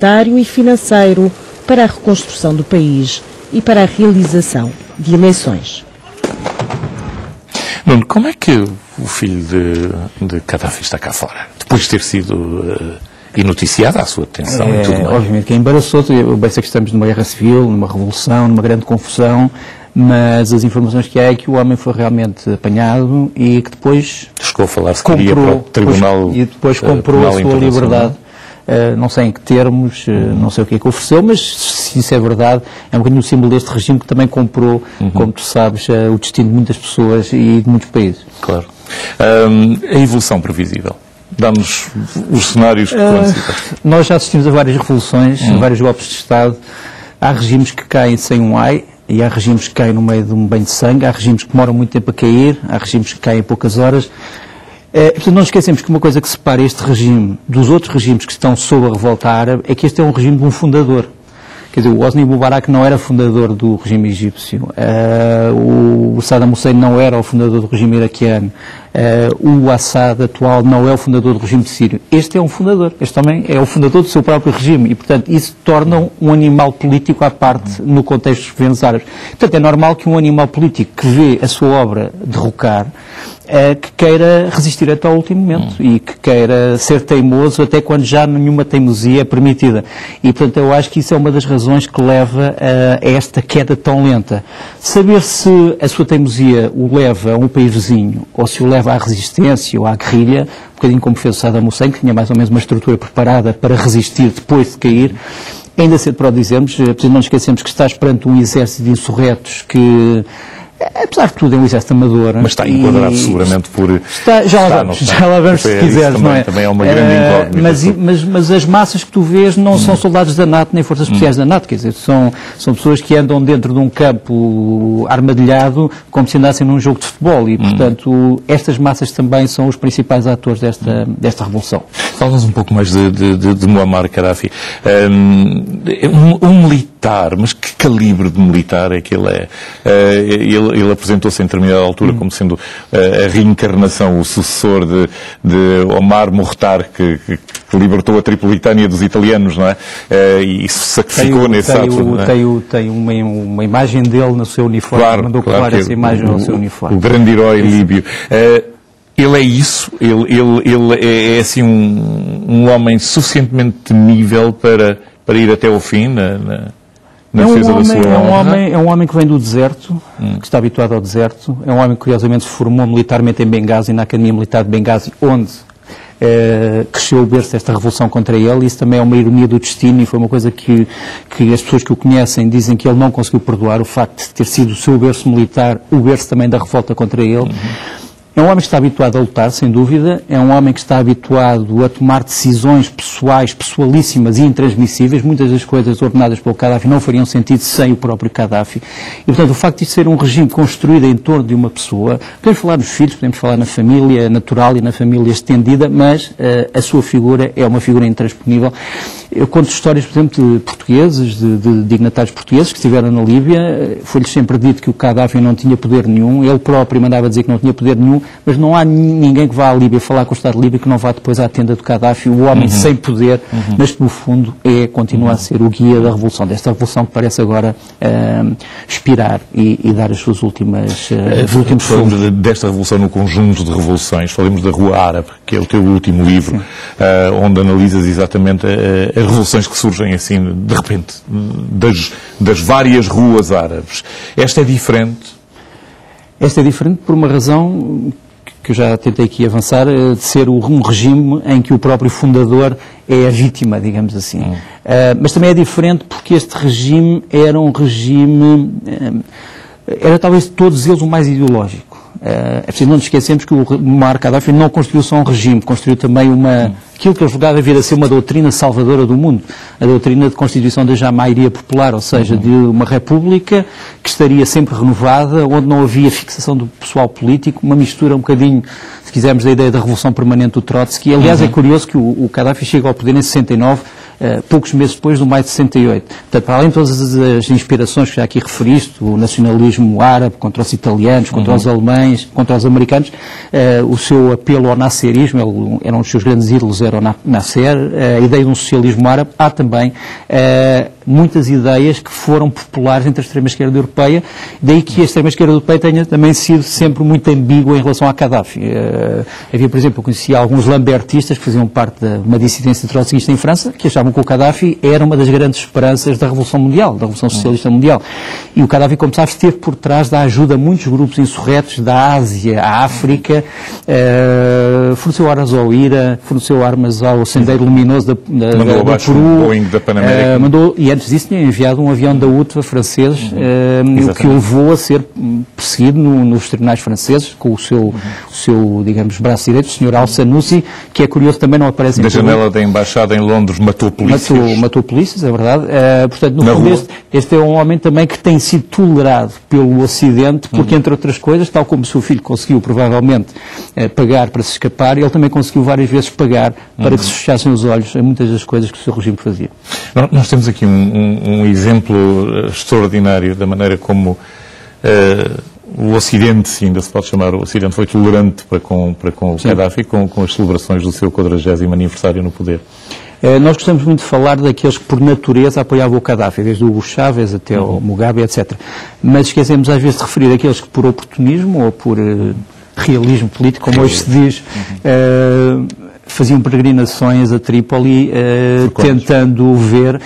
humanitário e financeiro para a reconstrução do país e para a realização de eleições. Nuno, como é que o filho de Gaddafi está cá fora? Depois de ter sido inoticiada a sua detenção e tudo mais? Obviamente que é embaraçoso. Eu bem sei que estamos numa guerra civil, numa revolução, numa grande confusão, mas as informações que há é que o homem foi realmente apanhado e que depois chegou a falar se queria para o Tribunal e depois comprou a sua liberdade. Não sei em que termos, não sei o que é que ofereceu, mas se isso é verdade, é um bocadinho o símbolo deste regime que também comprou, como tu sabes, o destino de muitas pessoas e de muitos países. Claro. A evolução previsível. Dá-nos os cenários que nós já assistimos a várias revoluções, a vários golpes de Estado. Há regimes que caem sem um ai, e há regimes que caem no meio de um banho de sangue, há regimes que demoram muito tempo a cair, há regimes que caem em poucas horas. Portanto, não esquecemos que uma coisa que separa este regime dos outros regimes que estão sob a revolta árabe é que este é um regime de um fundador. Quer dizer, o Hosni Mubarak não era fundador do regime egípcio, o Saddam Hussein não era o fundador do regime iraquiano, o Assad atual não é o fundador do regime sírio. Este é um fundador, este também é o fundador do seu próprio regime e, portanto, isso torna um animal político à parte no contexto dos governos árabes. Portanto, é normal que um animal político que vê a sua obra derrocar, que queira resistir até ao último momento e que queira ser teimoso até quando já nenhuma teimosia é permitida. E, portanto, eu acho que isso é uma das razões que leva a esta queda tão lenta. Saber se a sua teimosia o leva a um país vizinho ou se o leva à resistência ou à guerrilha, um bocadinho como fez o Saddam Hussein, que tinha mais ou menos uma estrutura preparada para resistir depois de cair, ainda cedo para o dizermos, não nos esquecemos que está perante um exército de insurretos que, apesar de tudo, é um exército amador. Mas está enquadrado seguramente por... Já lá vamos se quiseres, não é? Também é uma grande incógnita. Mas as massas que tu vês não são soldados da NATO nem forças especiais da NATO, quer dizer, são pessoas que andam dentro de um campo armadilhado como se andassem num jogo de futebol e, portanto, estas massas também são os principais atores desta revolução. Fala-nos um pouco mais de Muammar Gaddafi. Um militar, mas que calibre de militar é que ele é? Ele apresentou-se em determinada altura como sendo a reencarnação, o sucessor de Omar Mukhtar, que libertou a Tripolitânia dos italianos, não é? E sacrificou nesse ato. Tem uma imagem dele no seu uniforme, mandou colar essa imagem no seu uniforme. O grande herói líbio. Ele é isso? Ele é assim um homem suficientemente temível para ir até ao fim na defesa da sua honra? É um homem que vem do deserto, que está habituado ao deserto. É um homem que, curiosamente, se formou militarmente em Benghazi, na Academia Militar de Benghazi, onde cresceu o berço desta revolução contra ele. Isso também é uma ironia do destino e foi uma coisa que as pessoas que o conhecem dizem que ele não conseguiu perdoar, o facto de ter sido o seu berço militar, o berço também da revolta contra ele. É um homem que está habituado a lutar, sem dúvida. É um homem que está habituado a tomar decisões pessoais, pessoalíssimas e intransmissíveis. Muitas das coisas ordenadas pelo Gaddafi não fariam sentido sem o próprio Gaddafi. E, portanto, o facto de ser um regime construído em torno de uma pessoa, podemos falar nos filhos, podemos falar na família natural e na família estendida, mas a sua figura é uma figura intransponível. Eu conto histórias, por exemplo, de portugueses, de dignatários portugueses que estiveram na Líbia. Foi-lhes sempre dito que o Gaddafi não tinha poder nenhum. Ele próprio mandava dizer que não tinha poder nenhum, mas não há ninguém que vá à Líbia falar com o Estado de Líbia que não vá depois à tenda do Gaddafi, o homem sem poder, mas que no fundo continua a ser o guia da revolução, desta revolução que parece agora expirar e dar as suas últimos Falamos desta revolução no conjunto de revoluções, falamos da Rua Árabe, que é o teu último livro, onde analisas exatamente as revoluções que surgem assim, de repente, das várias ruas árabes. Esta é diferente? Esta é diferente por uma razão que eu já tentei aqui avançar, de ser um regime em que o próprio fundador é a vítima, digamos assim. Mas também é diferente porque este regime era um regime, era talvez de todos eles o mais ideológico. É preciso não nos esquecermos que o Muammar Gaddafi não construiu só um regime, construiu também aquilo que ele julgava vir a ser uma doutrina salvadora do mundo, a doutrina de constituição da maioria popular, ou seja, de uma república que estaria sempre renovada, onde não havia fixação do pessoal político, uma mistura um bocadinho, se quisermos, da ideia da revolução permanente do Trotsky. Aliás, é curioso que o Gaddafi chega ao poder em 69, poucos meses depois do maio de 68. Portanto, para além de todas as inspirações que já aqui referiste, o nacionalismo árabe contra os italianos, contra os alemães, contra os americanos, o seu apelo ao nasserismo, era um dos seus grandes ídolos, era o Nasser, a ideia de um socialismo árabe, há também muitas ideias que foram populares entre a extrema-esquerda europeia, daí que a extrema-esquerda europeia tenha também sido sempre muito ambígua em relação a Gaddafi. Havia, por exemplo, eu conhecia alguns lambertistas que faziam parte de uma dissidência trotskista em França, que achavam que o Gaddafi era uma das grandes esperanças da Revolução Mundial, da Revolução Socialista Mundial. E o Gaddafi, como sabes, esteve por trás da ajuda a muitos grupos insurretos da Ásia à África, forneceu armas ao IRA, forneceu armas ao Sendeiro Luminoso do Peru, Boeing da Panamérica. E antes disso tinha enviado um avião da UTVA francês, o que o levou a ser perseguido nos tribunais franceses, com o seu, digamos, braço direito, o Sr. Al-Sanusi, que é curioso, também não aparece em da janela da embaixada em Londres, matou polícias. Matou polícias, é verdade. Portanto, no fundo, este é um homem também que tem sido tolerado pelo Ocidente, porque, entre outras coisas, tal como o seu filho conseguiu, provavelmente, pagar para se escapar, ele também conseguiu várias vezes pagar para que se fechassem os olhos a muitas das coisas que o seu regime fazia. Nós temos aqui um exemplo extraordinário da maneira como o Ocidente, se ainda se pode chamar, o Ocidente foi tolerante para com o Gaddafi, com as celebrações do seu 40º aniversário no poder. Nós gostamos muito de falar daqueles que por natureza apoiavam o Gaddafi, desde o Hugo Chávez até o Mugabe, etc. Mas esquecemos às vezes de referir aqueles que por oportunismo ou por realismo político, como hoje se diz, faziam peregrinações a Trípoli tentando ver.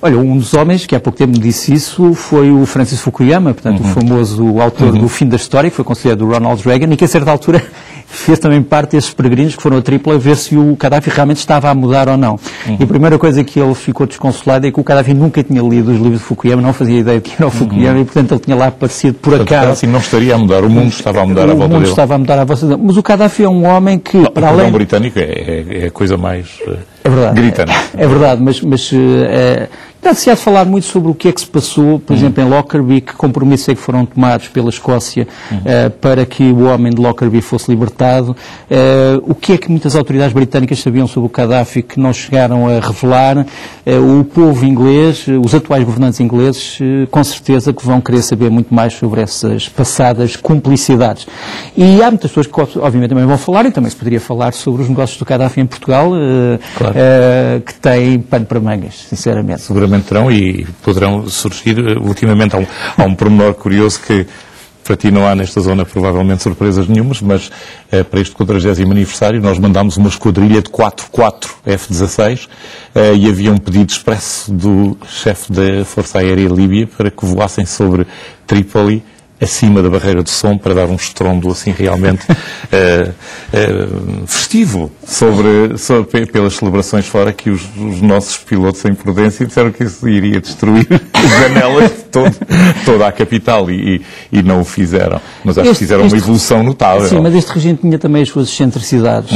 Olha, um dos homens que há pouco tempo me disse isso foi o Francis Fukuyama, portanto, o famoso autor do Fim da História, que foi considerado do Ronald Reagan, e que a certa altura fez também parte desses peregrinos que foram a Trípoli a ver se o Gaddafi realmente estava a mudar ou não. E a primeira coisa que ele ficou desconsolado é que o Gaddafi nunca tinha lido os livros de Fukuyama, não fazia ideia de que era o Fukuyama, e portanto ele tinha lá aparecido por acaso. Assim não estaria a mudar, o mundo estava a mudar à volta dele. O mundo estava a mudar à volta dele. Mas o Gaddafi é um homem que, para além... O britânico é a coisa mais gritante. É verdade, mas se há de falar muito sobre o que é que se passou, por exemplo, em Lockerbie, que compromissos é que foram tomados pela Escócia para que o homem de Lockerbie fosse libertado, o que é que muitas autoridades britânicas sabiam sobre o Gaddafi que não chegaram a revelar, o povo inglês, os atuais governantes ingleses, com certeza que vão querer saber muito mais sobre essas passadas cumplicidades. E há muitas pessoas que obviamente também vão falar, e também se poderia falar sobre os negócios do Gaddafi em Portugal, que têm pano para mangas, sinceramente. Seguramente terão e poderão surgir. Ultimamente há um pormenor curioso que para ti não há nesta zona provavelmente surpresas nenhumas, mas para este 40º aniversário nós mandámos uma esquadrilha de 4 F-16 e havia um pedido expresso do chefe da Força Aérea Líbia para que voassem sobre Trípoli, acima da barreira de som, para dar um estrondo assim realmente festivo pelas celebrações fora, que os nossos pilotos em prudência disseram que isso iria destruir as janelas de toda a capital e não o fizeram. Mas acho que fizeram uma evolução notável. Sim, mas este regime tinha também as suas excentricidades.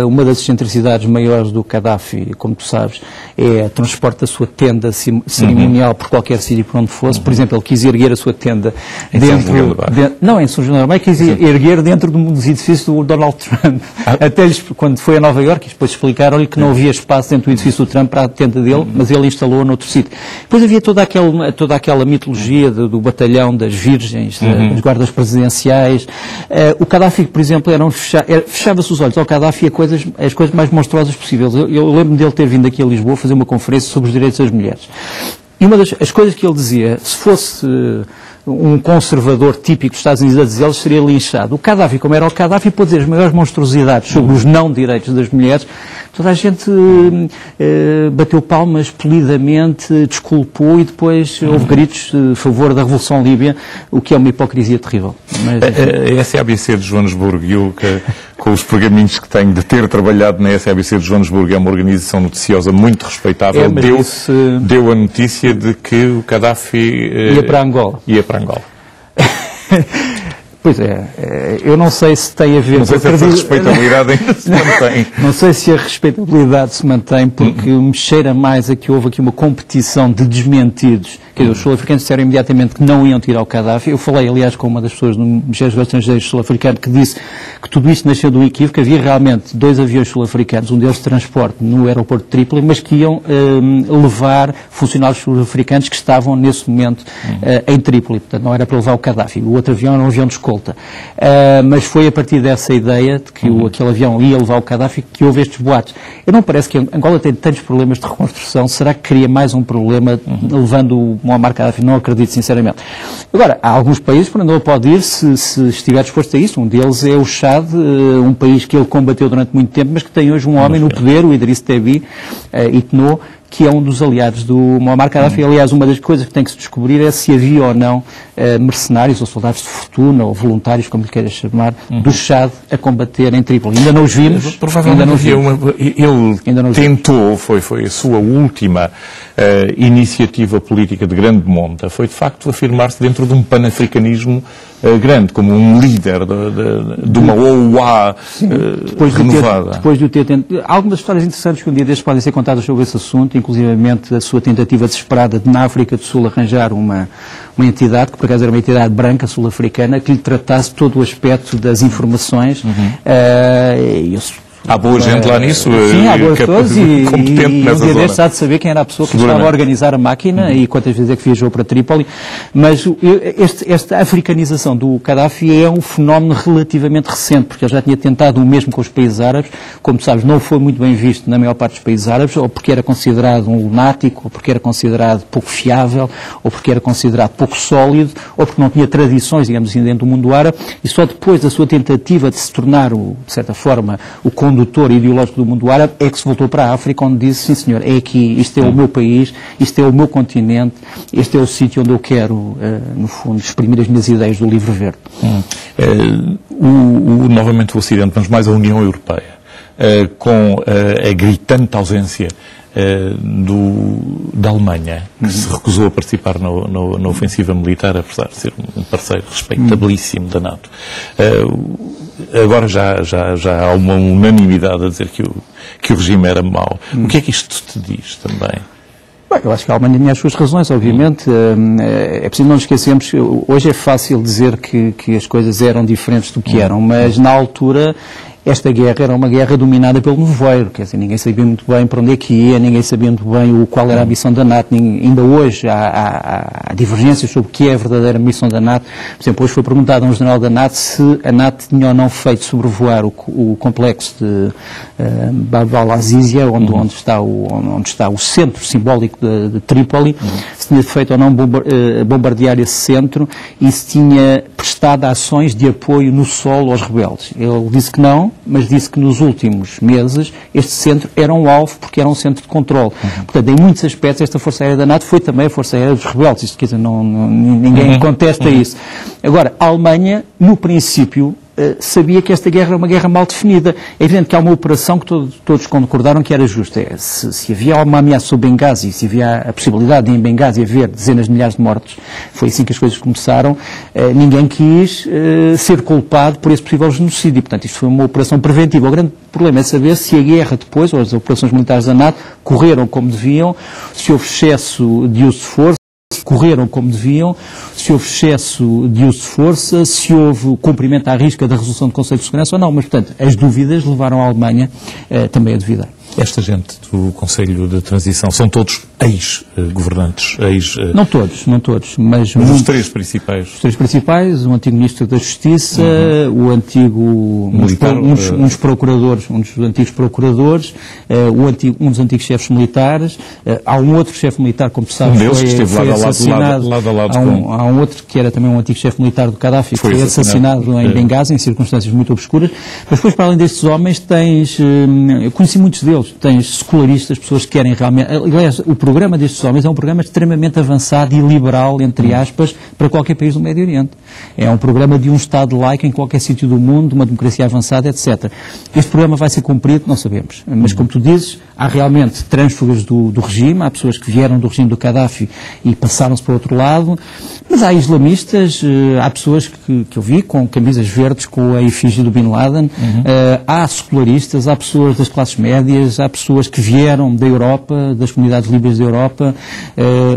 Uma das excentricidades maiores do Gaddafi, como tu sabes, é o transporte da sua tenda cerimonial por qualquer sítio por onde fosse. Por exemplo, ele quis erguer a sua tenda não, em São João da Barra, quis erguer dentro dos edifícios do Donald Trump. Até quando foi a Nova Iorque, depois explicaram-lhe que não havia espaço dentro do edifício do Trump para a tenda dele, mas ele instalou-a noutro sítio. Depois havia toda aquela mitologia do batalhão das virgens, dos guardas presidenciais. O Gaddafi, por exemplo, fechava-se os olhos ao Gaddafi as coisas mais monstruosas possíveis. Eu lembro-me dele ter vindo aqui a Lisboa fazer uma conferência sobre os direitos das mulheres. E uma das coisas que ele dizia, se fosse um conservador típico dos Estados Unidos a dizer, ele seria linchado. O Gaddafi, como era o Gaddafi, pôde dizer as maiores monstruosidades sobre os não direitos das mulheres. Toda a gente bateu palmas polidamente, desculpou e depois houve gritos a favor da Revolução Líbia, o que é uma hipocrisia terrível. Mas, a SABC de Joanesburgo, eu com os pergaminhos que tenho de ter trabalhado na SABC de Joanesburgo, é uma organização noticiosa muito respeitável, deu a notícia de que o Gaddafi ia para Angola. Pois é, eu não sei se tem a ver... Não sei se essa respeitabilidade ainda se mantém. Não sei se a respeitabilidade se mantém, porque me cheira mais a que houve aqui uma competição de desmentidos. Quer dizer, os sul-africanos disseram imediatamente que não iam tirar o Gaddafi. Eu falei, aliás, com uma das pessoas no Ministério dos Estrangeiros sul-africano que disse que tudo isto nasceu de um equívoco. Havia realmente 2 aviões sul-africanos, um deles de transporte no aeroporto de Trípoli, mas que iam levar funcionários sul-africanos que estavam nesse momento em Trípoli. Portanto, não era para levar o Gaddafi. O outro avião era um avião de escolta. Mas foi a partir dessa ideia de que aquele avião ia levar o Gaddafi que houve estes boatos. Eu não parece que Angola tem tantos problemas de reconstrução. Será que cria mais um problema levando o Muammar Gaddafi? Não acredito, sinceramente. Agora, há alguns países para onde ele pode ir se estiver disposto a isso. Um deles é o Chad, um país que ele combateu durante muito tempo, mas que tem hoje um homem no poder, o Idriss Déby Itno, que é um dos aliados do Muammar Gaddafi. Aliás, uma das coisas que tem que se descobrir é se havia ou não mercenários ou soldados de fortuna ou voluntários, como lhe queiras chamar, do Chad a combater em Trípoli. Ainda não os vimos. Provavelmente ainda não vimos. Ele tentou, foi a sua última iniciativa política de grande monta, foi de facto afirmar-se dentro de um panafricanismo grande, como um líder de uma OUA renovada. Depois de o ter tentado. Há algumas histórias interessantes que um dia destes podem ser contadas sobre esse assunto, inclusivamente a sua tentativa desesperada de, na África do Sul, arranjar uma entidade, que por acaso era uma entidade branca sul-africana, que lhe tratasse todo o aspecto das informações. Há boa gente lá nisso, sim, há boas pessoas competente nessa zona. E há de saber quem era a pessoa que estava a organizar a máquina e quantas vezes é que viajou para Trípoli. Mas esta africanização do Gaddafi é um fenómeno relativamente recente, porque ele já tinha tentado o mesmo com os países árabes. Como sabes, não foi muito bem visto na maior parte dos países árabes, ou porque era considerado um lunático, ou porque era considerado pouco fiável, ou porque era considerado pouco sólido, ou porque não tinha tradições, digamos assim, dentro do mundo árabe. E só depois da sua tentativa de se tornar, de certa forma, o condutor ideológico do mundo árabe, é que se voltou para a África, onde disse, sim senhor, é aqui, isto é o meu país, isto é o meu continente, este é o sítio onde eu quero, no fundo, exprimir as minhas ideias do Livro Verde. Novamente o Ocidente, mas mais a União Europeia, com a gritante ausência da Alemanha, que se recusou a participar na ofensiva militar, apesar de ser um parceiro respeitabilíssimo da NATO. Agora já há uma unanimidade a dizer que o regime era mau. O que é que isto te diz também? Bem, eu acho que a Alemanha tinha as suas razões, obviamente. É preciso não nos esquecermos, hoje é fácil dizer que as coisas eram diferentes do que eram, mas na altura esta guerra era uma guerra dominada pelo nevoeiro, quer dizer, ninguém sabia muito bem para onde é que ia, ninguém sabia muito bem qual era a missão da NATO, ainda hoje há divergências sobre o que é a verdadeira missão da NATO. Por exemplo, hoje foi perguntado a um general da NATO se a NATO tinha ou não feito sobrevoar o complexo de Bab al-Azizia, onde está o centro simbólico de Trípoli, se tinha feito ou não bombardear esse centro e se tinha prestado ações de apoio no solo aos rebeldes. Ele disse que não, mas disse que nos últimos meses este centro era um alvo porque era um centro de controle. Portanto, em muitos aspectos, esta Força Aérea da NATO foi também a Força Aérea dos rebeldes. Isto, quer dizer, ninguém contesta isso. Agora, a Alemanha, no princípio, sabia que esta guerra era uma guerra mal definida. É evidente que há uma operação que todos concordaram que era justa. Se havia uma ameaça sobre Benghazi, se havia a possibilidade de em Benghazi haver dezenas de milhares de mortos, foi assim que as coisas começaram, ninguém quis ser culpado por esse possível genocídio. Portanto, isto foi uma operação preventiva. O grande problema é saber se a guerra depois, ou as operações militares da NATO, correram como deviam, se houve excesso de uso de força, correram como deviam, se houve excesso de uso de força, se houve cumprimento à risca da resolução do Conselho de Segurança ou não. Mas, portanto, as dúvidas levaram a Alemanha também a duvidar. Esta gente do Conselho de Transição são todos ex-governantes? Não todos, mas os três principais? Os três principais, o antigo Ministro da Justiça, o antigo... Militar, um dos antigos procuradores, um dos antigos chefes militares, há um outro chefe militar, como se sabe, foi assassinado. Lado a lado há um outro que era também um antigo chefe militar do Gaddafi, que foi assassinado em Benghazi, em circunstâncias muito obscuras. Mas depois, para além destes homens, eu conheci muitos deles, tens secularistas, pessoas que querem realmente... Aliás, o programa destes homens é um programa extremamente avançado e liberal, entre aspas, para qualquer país do Médio Oriente. É um programa de um Estado laico em qualquer sítio do mundo, uma democracia avançada, etc. Este programa vai ser cumprido, não sabemos. Mas, como tu dizes, há realmente trânsfugas do regime, há pessoas que vieram do regime do Gaddafi e passaram-se para o outro lado, mas há islamistas, há pessoas que eu vi com camisas verdes com a efígie do Bin Laden, há secularistas, há pessoas das classes médias, há pessoas que vieram da Europa, das comunidades líbias da Europa,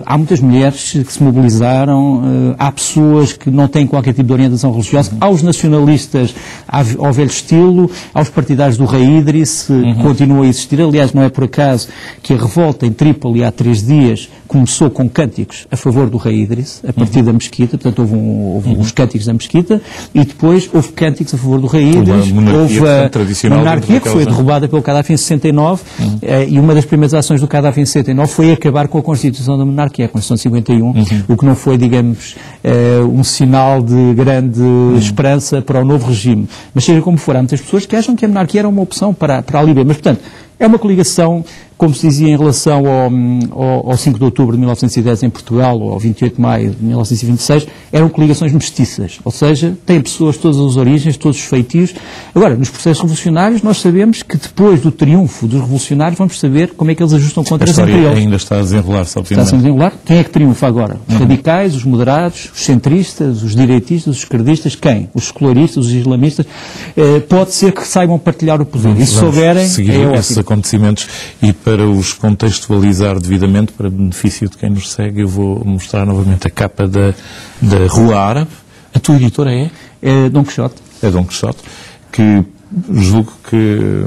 há muitas mulheres que se mobilizaram, há pessoas que não têm qualquer tipo de orientação religiosa, há os nacionalistas ao velho estilo, há os partidários do rei Idris, que continuam a existir. Aliás, não é por acaso que a revolta em Trípoli há 3 dias começou com cânticos a favor do rei Idris, a partir da mesquita, portanto houve os cânticos da mesquita, e depois houve cânticos a favor do rei Idris, houve a monarquia que foi derrubada pelo Gaddafi em 69, e uma das primeiras ações do Gaddafi em 69 foi acabar com a Constituição da monarquia, a Constituição de 51, o que não foi, digamos, um sinal de grande esperança para o novo regime. Mas seja como for, há muitas pessoas que acham que a monarquia era uma opção para a Líbia, mas portanto, é uma coligação, como se dizia em relação ao 5 de outubro de 1910 em Portugal, ou ao 28 de maio de 1926, eram coligações mestiças, ou seja, têm pessoas de todas as origens, todos os feitios. Agora, nos processos revolucionários, nós sabemos que depois do triunfo dos revolucionários, vamos saber como é que eles ajustam contas entre eles. A história ainda está a desenrolar-se, obviamente. Está a desenrolar. Quem é que triunfa agora? Os radicais, os moderados, os centristas, os direitistas, os esquerdistas, quem? Os secularistas, os islamistas. Pode ser que saibam partilhar o poder. E se souberem, seguir esses acontecimentos. E para os contextualizar devidamente, para benefício de quem nos segue, eu vou mostrar novamente a capa da Rua Árabe. A tua editora é? É Dom Quixote. É Dom Quixote, que julgo que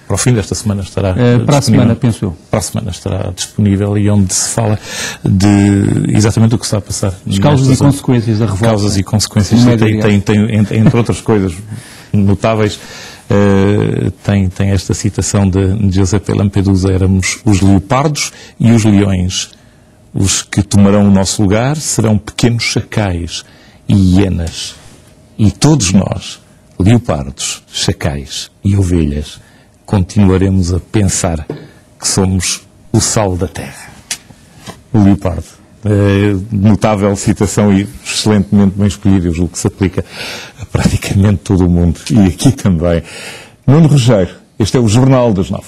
para o fim desta semana estará para a semana, penso eu. Para a semana estará disponível, e onde se fala de exatamente o que está a passar. As causas e consequências da revolta. Causas e consequências. Tem, entre outras coisas notáveis, tem esta citação de Giuseppe Lampedusa: éramos os leopardos e os leões. Os que tomarão o nosso lugar serão pequenos chacais e hienas. E todos nós, leopardos, chacais e ovelhas, continuaremos a pensar que somos o sal da terra. O leopardo. Notável citação e excelentemente bem escolhida, eu julgo que se aplica a praticamente todo o mundo. E aqui também. Nuno Rogério, este é o Jornal das 9.